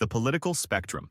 The political spectrum.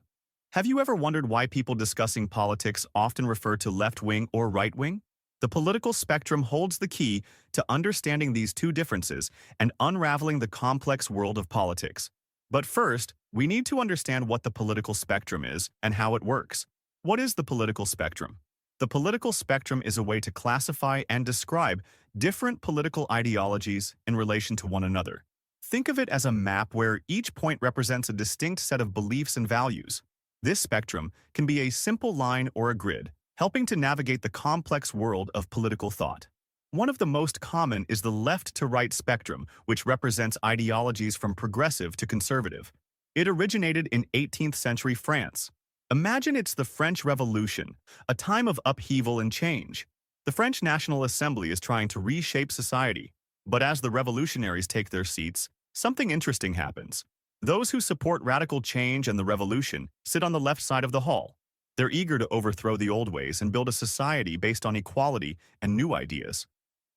Have you ever wondered why people discussing politics often refer to left-wing or right-wing? The political spectrum holds the key to understanding these two differences and unraveling the complex world of politics. But first, we need to understand what the political spectrum is and how it works. What is the political spectrum? The political spectrum is a way to classify and describe different political ideologies in relation to one another. Think of it as a map where each point represents a distinct set of beliefs and values. This spectrum can be a simple line or a grid, helping to navigate the complex world of political thought. One of the most common is the left-to-right spectrum, which represents ideologies from progressive to conservative. It originated in 18th century France. Imagine it's the French Revolution, a time of upheaval and change. The French National Assembly is trying to reshape society, but as the revolutionaries take their seats, something interesting happens. Those who support radical change and the revolution sit on the left side of the hall. They're eager to overthrow the old ways and build a society based on equality and new ideas.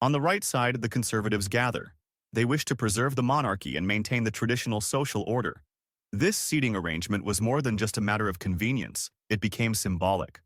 On the right side, the conservatives gather. They wish to preserve the monarchy and maintain the traditional social order. This seating arrangement was more than just a matter of convenience. It became symbolic.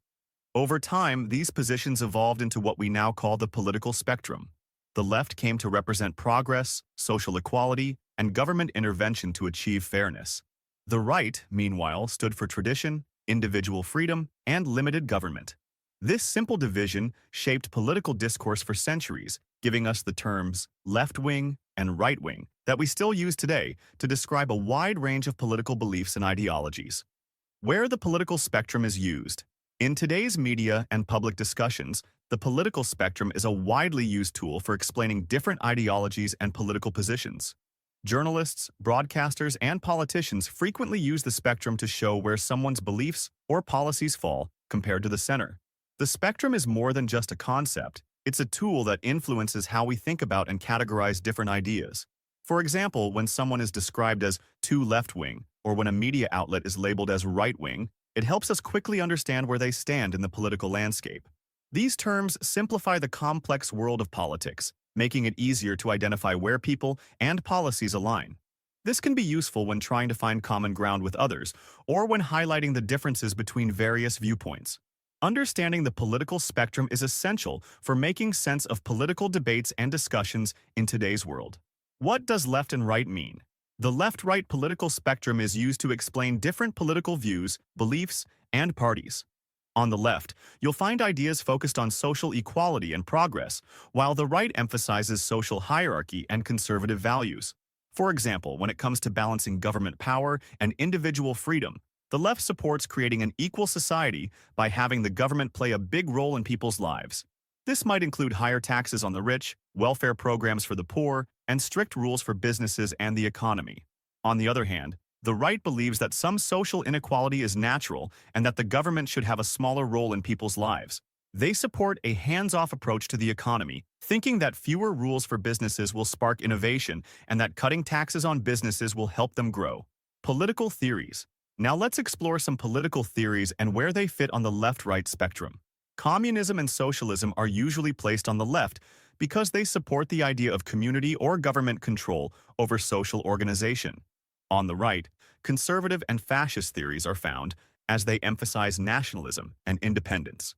Over time, these positions evolved into what we now call the political spectrum. The left came to represent progress, social equality, and government intervention to achieve fairness. The right, meanwhile, stood for tradition, individual freedom, and limited government. This simple division shaped political discourse for centuries, giving us the terms left-wing and right-wing that we still use today to describe a wide range of political beliefs and ideologies. Where the political spectrum is used. In today's media and public discussions, the political spectrum is a widely used tool for explaining different ideologies and political positions. Journalists, broadcasters, and politicians frequently use the spectrum to show where someone's beliefs or policies fall compared to the center. The spectrum is more than just a concept. It's a tool that influences how we think about and categorize different ideas. For example, when someone is described as too left-wing, or when a media outlet is labeled as right-wing, it helps us quickly understand where they stand in the political landscape. These terms simplify the complex world of politics, making it easier to identify where people and policies align. This can be useful when trying to find common ground with others, or when highlighting the differences between various viewpoints. Understanding the political spectrum is essential for making sense of political debates and discussions in today's world. What does left and right mean? The left-right political spectrum is used to explain different political views, beliefs, and parties. On the left, you'll find ideas focused on social equality and progress, while the right emphasizes social hierarchy and conservative values. For example, when it comes to balancing government power and individual freedom, the left supports creating an equal society by having the government play a big role in people's lives. This might include higher taxes on the rich, welfare programs for the poor, and strict rules for businesses and the economy. On the other hand, the right believes that some social inequality is natural and that the government should have a smaller role in people's lives. They support a hands-off approach to the economy, thinking that fewer rules for businesses will spark innovation and that cutting taxes on businesses will help them grow. Political theories. Now let's explore some political theories and where they fit on the left-right spectrum. Communism and socialism are usually placed on the left because they support the idea of community or government control over social organization. On the right, conservative and fascist theories are found as they emphasize nationalism and independence.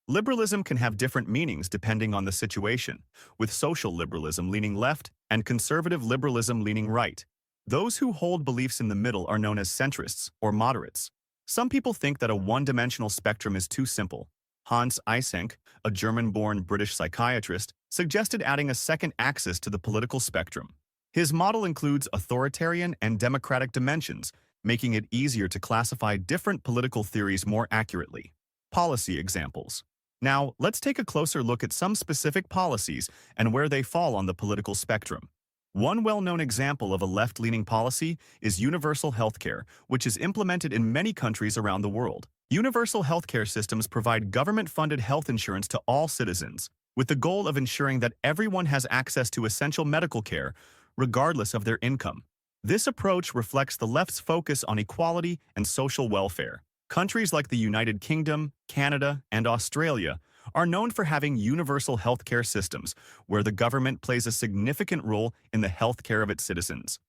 Liberalism can have different meanings depending on the situation, with social liberalism leaning left and conservative liberalism leaning right. Those who hold beliefs in the middle are known as centrists or moderates. Some people think that a one-dimensional spectrum is too simple. Hans Eysenck, a German-born British psychiatrist, suggested adding a second axis to the political spectrum. His model includes authoritarian and democratic dimensions, making it easier to classify different political theories more accurately. Policy examples. Now, let's take a closer look at some specific policies and where they fall on the political spectrum. One well-known example of a left-leaning policy is universal healthcare, which is implemented in many countries around the world. Universal healthcare systems provide government-funded health insurance to all citizens, with the goal of ensuring that everyone has access to essential medical care, regardless of their income. This approach reflects the left's focus on equality and social welfare. Countries like the United Kingdom, Canada, and Australia are known for having universal healthcare systems where the government plays a significant role in the healthcare of its citizens.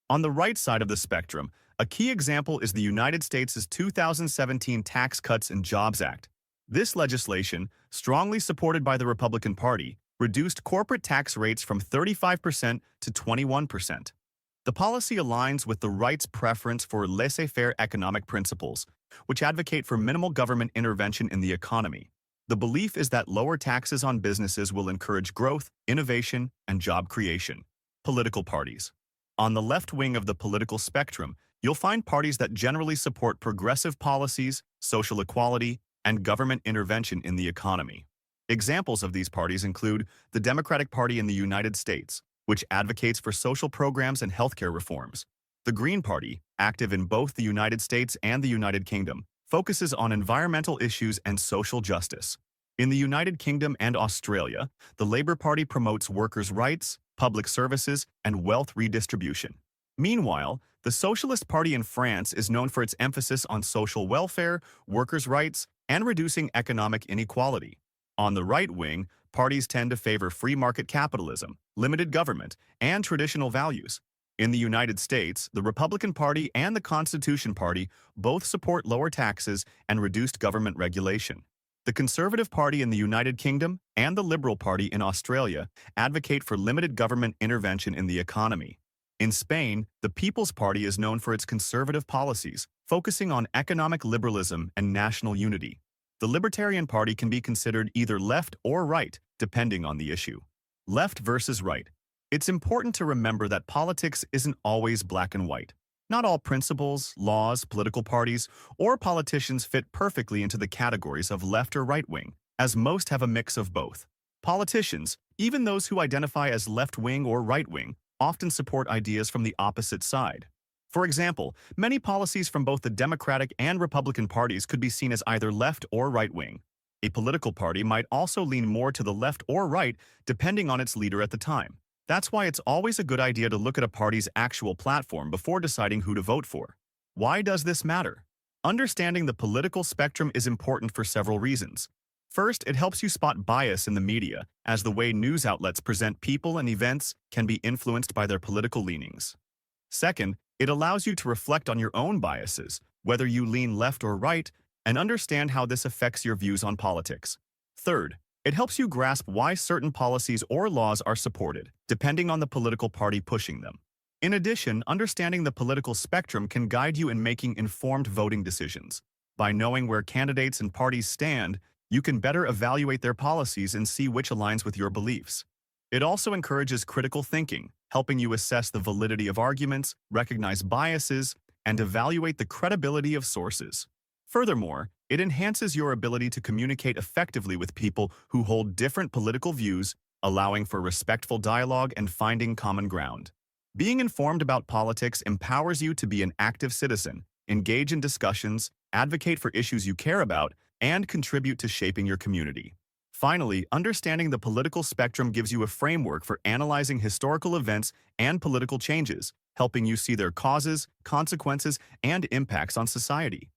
On the right side of the spectrum, A key example is the United States' 2017 Tax Cuts and Jobs Act. This legislation, strongly supported by the Republican Party, reduced corporate tax rates from 35% to 21%. The policy aligns with the right's preference for laissez-faire economic principles, which advocate for minimal government intervention in the economy. The belief is that lower taxes on businesses will encourage growth, innovation, and job creation. Political parties. On the left wing of the political spectrum, you'll find parties that generally support progressive policies, social equality, and government intervention in the economy. Examples of these parties include the Democratic Party in the United States, which advocates for social programs and healthcare reforms. The Green Party, active in both the United States and the United Kingdom, focuses on environmental issues and social justice. In the United Kingdom and Australia, the Labour Party promotes workers' rights, public services, and wealth redistribution. Meanwhile, the Socialist Party in France is known for its emphasis on social welfare, workers' rights, and reducing economic inequality. On the right wing, parties tend to favor free market capitalism, limited government, and traditional values. In the United States, the Republican Party and the Constitution Party both support lower taxes and reduced government regulation. The Conservative Party in the United Kingdom and the Liberal Party in Australia advocate for limited government intervention in the economy. In Spain, the People's Party is known for its conservative policies, focusing on economic liberalism and national unity. The Libertarian Party can be considered either left or right, depending on the issue. Left versus right. It's important to remember that politics isn't always black and white. Not all principles, laws, political parties, or politicians fit perfectly into the categories of left or right wing, as most have a mix of both. Politicians, even those who identify as left-wing or right-wing, often support ideas from the opposite side. For example, many policies from both the Democratic and Republican parties could be seen as either left or right-wing. A political party might also lean more to the left or right, depending on its leader at the time. That's why it's always a good idea to look at a party's actual platform before deciding who to vote for. Why does this matter? Understanding the political spectrum is important for several reasons. First, it helps you spot bias in the media, as the way news outlets present people and events can be influenced by their political leanings. Second, it allows you to reflect on your own biases, whether you lean left or right, and understand how this affects your views on politics. Third, it helps you grasp why certain policies or laws are supported, depending on the political party pushing them. In addition, understanding the political spectrum can guide you in making informed voting decisions. By knowing where candidates and parties stand, you can better evaluate their policies and see which aligns with your beliefs. It also encourages critical thinking, helping you assess the validity of arguments, recognize biases, and evaluate the credibility of sources. Furthermore, it enhances your ability to communicate effectively with people who hold different political views, allowing for respectful dialogue and finding common ground. Being informed about politics empowers you to be an active citizen, engage in discussions, advocate for issues you care about, and contribute to shaping your community. Finally, understanding the political spectrum gives you a framework for analyzing historical events and political changes, helping you see their causes, consequences, and impacts on society.